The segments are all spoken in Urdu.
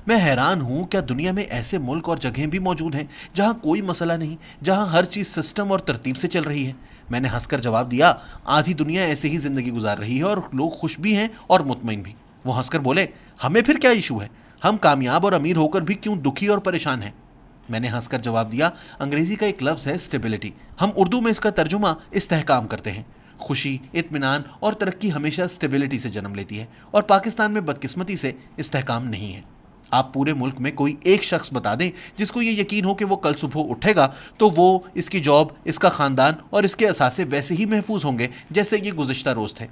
میں حیران ہوں کیا دنیا میں ایسے ملک اور جگہیں بھی موجود ہیں جہاں کوئی مسئلہ نہیں، جہاں ہر چیز سسٹم اور ترتیب سے چل رہی ہے؟ میں نے ہنس کر جواب دیا، آدھی دنیا ایسے ہی زندگی گزار رہی ہے اور لوگ خوش بھی ہیں اور مطمئن بھی۔ وہ ہنس کر بولے، ہمیں پھر کیا ایشو ہے؟ ہم کامیاب اور امیر ہو کر بھی کیوں دکھی اور پریشان ہیں؟ میں نے ہنس کر جواب دیا، انگریزی کا ایک لفظ ہے اسٹیبلٹی، ہم اردو میں اس کا ترجمہ استحکام کرتے ہیں۔ خوشی، اطمینان اور ترقی ہمیشہ اسٹیبلٹی سے جنم لیتی ہے، اور پاکستان میں بدقسمتی سے استحکام نہیں ہے۔ آپ پورے ملک میں کوئی ایک شخص بتا دیں جس کو یہ یقین ہو کہ وہ کل صبح اٹھے گا تو وہ، اس کی جاب، اس کا خاندان اور اس کے اثاثے ویسے ہی محفوظ ہوں گے جیسے یہ گزشتہ روز تھے۔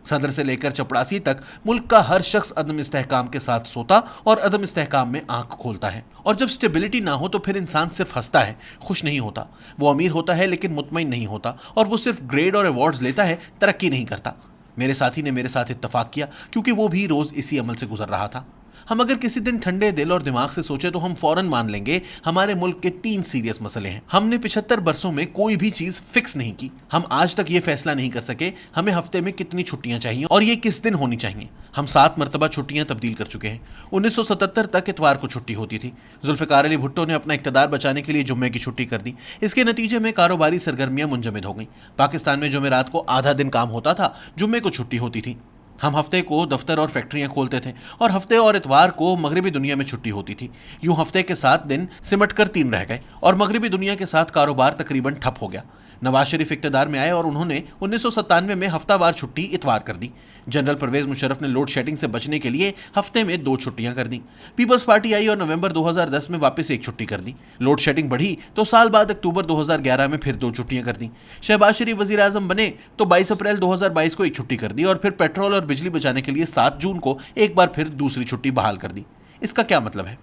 صدر سے لے کر چپڑاسی تک ملک کا ہر شخص عدم استحکام کے ساتھ سوتا اور عدم استحکام میں آنکھ کھولتا ہے، اور جب سٹیبلٹی نہ ہو تو پھر انسان صرف ہنستا ہے، خوش نہیں ہوتا۔ وہ امیر ہوتا ہے لیکن مطمئن نہیں ہوتا، اور وہ صرف گریڈ اور ایوارڈز لیتا ہے، ترقی نہیں کرتا۔ میرے ساتھی نے میرے ساتھ اتفاق کیا کیونکہ وہ بھی روز اسی عمل سے گزر رہا تھا۔ ہم اگر کسی دن ٹھنڈے دل اور دماغ سے سوچے تو ہم فوراً مان لیں گے ہمارے ملک کے 3 سیریس مسئلے ہیں۔ ہم نے 75 برسوں میں کوئی بھی چیز فکس نہیں کی۔ ہم آج تک یہ فیصلہ نہیں کر سکے ہمیں ہفتے میں کتنی چھٹیاں چاہیے اور یہ کس دن ہونی چاہیے۔ ہم 7 مرتبہ چھٹیاں تبدیل کر چکے ہیں۔ 1977 تک اتوار کو چھٹی ہوتی تھی۔ ذوالفقار علی بھٹو نے اپنا اقتدار بچانے کے لیے جمعے کی چھٹی کر دی۔ اس کے نتیجے میں کاروباری سرگرمیاں منجمد ہو گئیں۔ پاکستان میں جمعرات کو آدھا دن کام ہوتا تھا، جمعے کو چھٹی ہوتی تھی۔ ہم ہفتے کو دفتر اور فیکٹریاں کھولتے تھے، اور ہفتے اور اتوار کو مغربی دنیا میں چھٹی ہوتی تھی۔ یوں ہفتے کے 7 دن سمٹ کر 3 رہ گئے، اور مغربی دنیا کے ساتھ کاروبار تقریباً ٹھپ ہو گیا۔ نواز شریف اقتدار میں آئے اور انہوں نے 1997 میں ہفتہ وار چھٹی اتوار کر دی۔ جنرل پرویز مشرف نے لوڈ شیڈنگ سے بچنے کے لیے ہفتے میں 2 چھٹیاں کر دیں۔ پیپلز پارٹی آئی اور نومبر 2010 میں واپس 1 چھٹی کر دی۔ لوڈ شیڈنگ بڑھی تو سال بعد اکتوبر 2011 میں پھر 2 چھٹیاں کر دیں۔ شہباز شریف وزیر اعظم بنے تو 22 اپریل 2022 کو 1 چھٹی کر دی، اور پھر پیٹرول اور بجلی بچانے کے لیے 7 جون کو ایک بار پھر دوسری چھٹی بحال کر دی۔ اس کا کیا مطلب ہے؟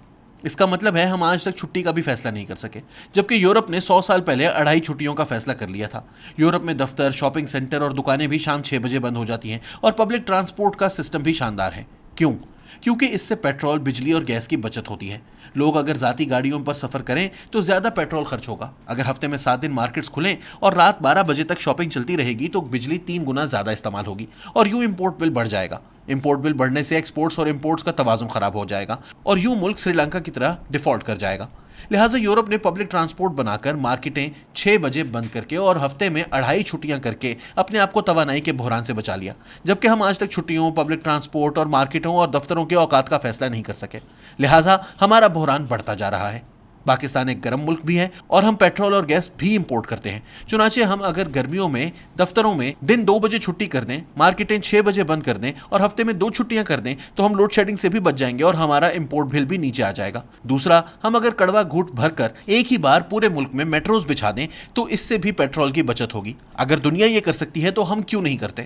اس کا مطلب ہے ہم آج تک چھٹی کا بھی فیصلہ نہیں کر سکے، جبکہ یورپ نے 100 سال پہلے 2.5 چھٹیوں کا فیصلہ کر لیا تھا۔ یورپ میں دفتر، شاپنگ سینٹر اور دکانیں بھی شام 6 بجے بند ہو جاتی ہیں، اور پبلک ٹرانسپورٹ کا سسٹم بھی شاندار ہے۔ کیوں؟ کیونکہ اس سے پیٹرول، بجلی اور گیس کی بچت ہوتی ہے۔ لوگ اگر ذاتی گاڑیوں پر سفر کریں تو زیادہ پیٹرول خرچ ہوگا۔ اگر ہفتے میں 7 دن مارکیٹس کھلیں اور رات 12 بجے تک شاپنگ چلتی رہے گی تو بجلی 3 گنا زیادہ استعمال ہوگی، اور یوں امپورٹ بل بڑھ جائے گا۔ امپورٹ بل بڑھنے سے ایکسپورٹس اور امپورٹس کا توازن خراب ہو جائے گا، اور یوں ملک سری لنکا کی طرح ڈیفالٹ کر جائے گا۔ لہٰذا یورپ نے پبلک ٹرانسپورٹ بنا کر، مارکیٹیں 6 بجے بند کر کے اور ہفتے میں 2.5 چھٹیاں کر کے اپنے آپ کو توانائی کے بحران سے بچا لیا، جبکہ ہم آج تک چھٹیوں، پبلک ٹرانسپورٹ اور مارکیٹوں اور دفتروں کے اوقات کا فیصلہ نہیں کر سکے۔ لہٰذا ہمارا بحران بڑھتا جا رہا ہے۔ پاکستان ایک گرم ملک بھی ہے اور ہم پیٹرول اور گیس بھی امپورٹ کرتے ہیں۔ چنانچہ ہم اگر گرمیوں میں دفتروں میں دن 2 بجے چھٹی کر دیں، مارکیٹیں 6 بجے بند کر دیں اور ہفتے میں 2 چھٹیاں کر دیں تو ہم لوڈ شیڈنگ سے بھی بچ جائیں گے اور ہمارا امپورٹ بل بھی نیچے آ جائے گا۔ دوسرا، ہم اگر کڑوا گھونٹ بھر کر ایک ہی بار پورے ملک میں میٹروز بچھا دیں تو اس سے بھی پیٹرول کی بچت ہوگی۔ اگر دنیا یہ کر سکتی ہے تو ہم کیوں نہیں کرتے؟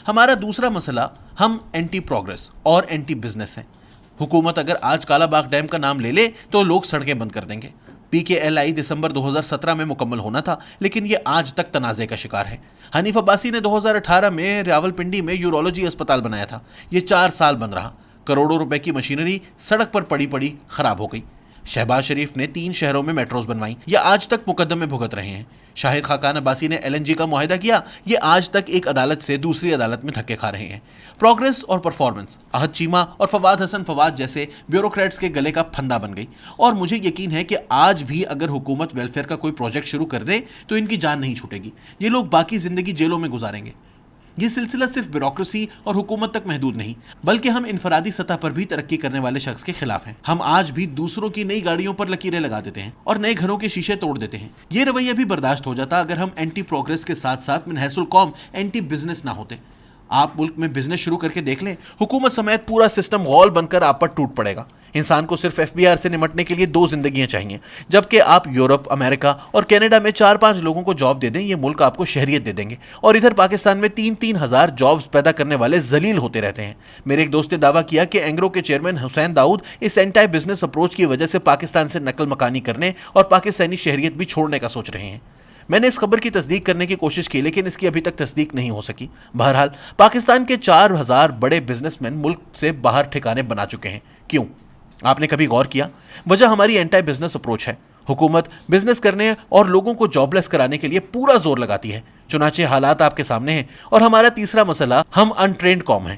ہمارا دوسرا مسئلہ، ہم اینٹی پروگریس اور اینٹی بزنس ہیں۔ حکومت اگر آج کالا باغ ڈیم کا نام لے لے تو لوگ سڑکیں بند کر دیں گے۔ PKLI دسمبر 2017 میں مکمل ہونا تھا، لیکن یہ آج تک تنازع کا شکار ہے۔ حنیف عباسی نے 2018 میں راولپنڈی میں یورولوجی اسپتال بنایا تھا، یہ 4 سال بند رہا۔ کروڑوں روپے کی مشینری سڑک پر پڑی پڑی خراب ہو گئی۔ شہباز شریف نے 3 شہروں میں میٹروز بنوائیں، یہ آج تک مقدمے بھگت رہے ہیں۔ شاہد خاقان عباسی نے LNG کا معاہدہ کیا، یہ آج تک ایک عدالت سے دوسری عدالت میں دھکے کھا رہے ہیں۔ پروگریس اور پرفارمنس احد چیمہ اور فواد حسن فواد جیسے بیوروکریٹس کے گلے کا پھندا بن گئی، اور مجھے یقین ہے کہ آج بھی اگر حکومت ویلفیئر کا کوئی پروجیکٹ شروع کر دے تو ان کی جان نہیں چھوٹے گی۔ یہ لوگ باقی زندگی جیلوں میں گزاریں گے۔ یہ سلسلہ صرف بیوروکریسی اور حکومت تک محدود نہیں، بلکہ ہم انفرادی سطح پر بھی ترقی کرنے والے شخص کے خلاف ہیں۔ ہم آج بھی دوسروں کی نئی گاڑیوں پر لکیریں لگا دیتے ہیں اور نئے گھروں کے شیشے توڑ دیتے ہیں۔ یہ رویہ بھی برداشت ہو جاتا اگر ہم اینٹی پروگریس کے ساتھ ساتھ من حیث القوم اینٹی بزنس نہ ہوتے۔ آپ ملک میں بزنس شروع کر کے دیکھ لیں، حکومت سمیت پورا سسٹم غول بن کر آپ پر ٹوٹ پڑے گا۔ انسان کو صرف FBR سے نمٹنے کے لیے 2 زندگیاں چاہیے، جبکہ آپ یورپ، امریکہ اور کینیڈا میں 4-5 لوگوں کو جاب دے دیں، یہ ملک آپ کو شہریت دے دیں گے، اور ادھر پاکستان میں 3-3 ہزار جابز پیدا کرنے والے ذلیل ہوتے رہتے ہیں۔ میرے ایک دوست نے دعویٰ کیا کہ اینگرو کے چیئرمین حسین داؤد اس اینٹی بزنس اپروچ کی وجہ سے پاکستان سے نقل مکانی کرنے اور پاکستانی شہریت بھی چھوڑنے کا سوچ رہے ہیں۔ میں نے اس خبر کی تصدیق کرنے کی کوشش کی، لیکن اس کی ابھی تک تصدیق نہیں ہو سکی۔ بہرحال پاکستان کے 4000 بڑے بزنس مین ملک سے باہر ٹھکانے بنا چکے ہیں۔ کیوں؟ آپ نے کبھی غور کیا؟ وجہ ہماری اینٹی بزنس اپروچ ہے۔ حکومت بزنس کرنے اور لوگوں کو جاب لیس کرانے کے لیے پورا زور لگاتی ہے، چنانچہ حالات آپ کے سامنے ہیں۔ اور ہمارا تیسرا مسئلہ، ہم انٹرینڈ قوم ہیں۔